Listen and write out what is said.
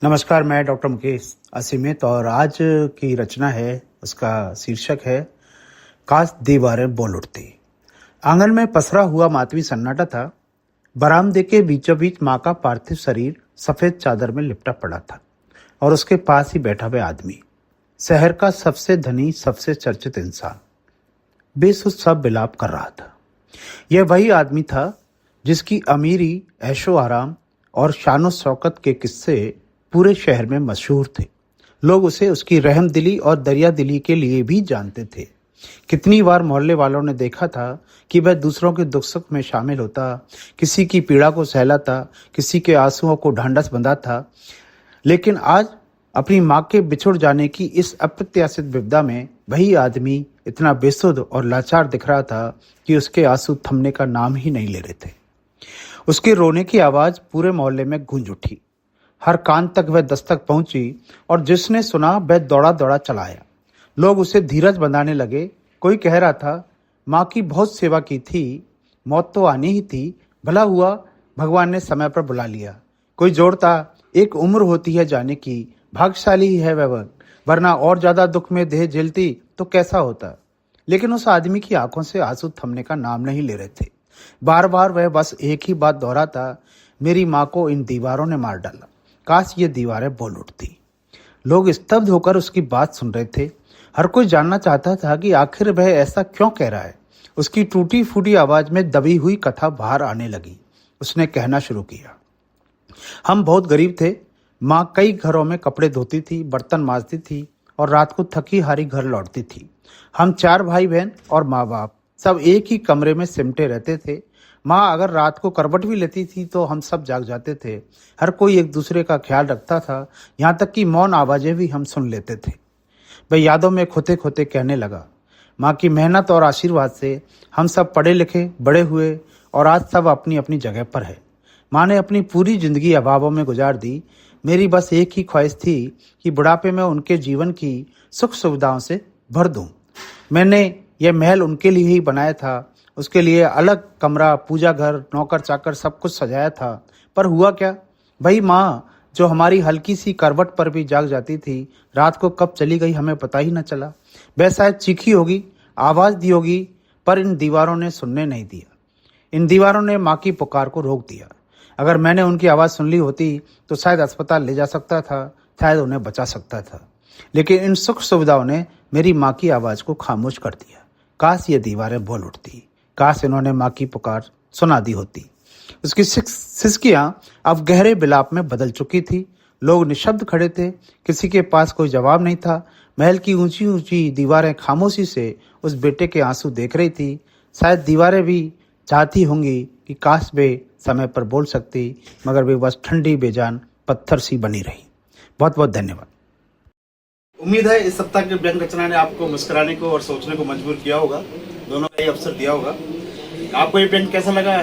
नमस्कार, मैं डॉक्टर मुकेश असीमित और आज की रचना है, उसका शीर्षक है काश दीवारें बोल उठती। आंगन में पसरा हुआ मातमी सन्नाटा था। बरामदे के बीचों बीच माँ का पार्थिव शरीर सफेद चादर में लिपटा पड़ा था और उसके पास ही बैठा हुआ आदमी, शहर का सबसे धनी, सबसे चर्चित इंसान, बेसुध सा विलाप कर रहा था। यह वही आदमी था जिसकी अमीरी, ऐशो आराम और शानो शौकत के किस्से पूरे शहर में मशहूर थे। लोग उसे उसकी रहमदिली और दरिया दिली के लिए भी जानते थे। कितनी बार मोहल्ले वालों ने देखा था कि वह दूसरों के दुख सुख में शामिल होता, किसी की पीड़ा को सहलाता, किसी के आंसुओं को ढांढस बंधा था। लेकिन आज अपनी माँ के बिछुड़ जाने की इस अप्रत्याशित विपदा में वही आदमी इतना बेसुध और लाचार दिख रहा था कि उसके आंसू थमने का नाम ही नहीं ले रहे थे। उसके रोने की आवाज पूरे मोहल्ले में गूंज उठी। हर कान तक वह दस्तक पहुंची और जिसने सुना वह दौड़ा दौड़ा चला आया। लोग उसे धीरज बंधाने लगे। कोई कह रहा था, माँ की बहुत सेवा की थी, मौत तो आनी ही थी, भला हुआ भगवान ने समय पर बुला लिया। कोई जोड़ता, एक उम्र होती है जाने की, भाग्यशाली ही है वह, वरना और ज्यादा दुख में देह झेलती तो कैसा होता। लेकिन उस आदमी की आंखों से आंसू थमने का नाम नहीं ले रहे थे। बार बार वह बस एक ही बात दोहराता, मेरी माँ को इन दीवारों ने मार डाला, काश ये दीवारें बोल उठती। लोग स्तब्ध होकर उसकी बात सुन रहे थे। हर कोई जानना चाहता था कि आखिर वह ऐसा क्यों कह रहा है। उसकी टूटी फूटी आवाज में दबी हुई कथा बाहर आने लगी। उसने कहना शुरू किया, हम बहुत गरीब थे। माँ कई घरों में कपड़े धोती थी, बर्तन मांजती थी और रात को थकी हारी घर लौटती थी। हम 4 भाई बहन और माँ बाप सब एक ही कमरे में सिमटे रहते थे। माँ अगर रात को करवट भी लेती थी तो हम सब जाग जाते थे। हर कोई एक दूसरे का ख्याल रखता था, यहाँ तक कि मौन आवाजें भी हम सुन लेते थे। वह यादों में खोते खोते कहने लगा, माँ की मेहनत और आशीर्वाद से हम सब पढ़े लिखे बड़े हुए और आज सब अपनी अपनी जगह पर है। माँ ने अपनी पूरी जिंदगी अभावों में गुजार दी। मेरी बस एक ही ख्वाहिश थी कि बुढ़ापे में उनके जीवन की सुख सुविधाओं से भर दूं। मैंने यह महल उनके लिए ही बनाया था। उसके लिए अलग कमरा, पूजा घर, नौकर चाकर सब कुछ सजाया था। पर हुआ क्या, वही माँ जो हमारी हल्की सी करवट पर भी जाग जाती थी, रात को कब चली गई हमें पता ही न चला। वह शायद चीखी होगी, आवाज दी होगी, पर इन दीवारों ने सुनने नहीं दिया। इन दीवारों ने माँ की पुकार को रोक दिया। अगर मैंने उनकी आवाज सुन ली होती तो शायद अस्पताल ले जा सकता था, शायद उन्हें बचा सकता था। लेकिन इन सुख सुविधाओं ने मेरी माँ की आवाज को खामोश कर दिया। काश ये दीवारें बोल उठती, काश इन्होंने माँ की पुकार सुना दी होती। उसकी सिसकियां अब गहरे विलाप में बदल चुकी थी। लोग निशब्द खड़े थे, किसी के पास कोई जवाब नहीं था। महल की ऊंची ऊंची दीवारें खामोशी से उस बेटे के आंसू देख रही थी। शायद दीवारें भी चाहती होंगी कि काश वे समय पर बोल सकती, मगर वे बस ठंडी बेजान पत्थर सी बनी रही। बहुत बहुत धन्यवाद। उम्मीद है इस सप्ताह की व्यंग रचना ने आपको मुस्कुराने को और सोचने को मजबूर किया होगा, दोनों का ही अवसर दिया होगा। आपको ये व्यंग कैसा लगा?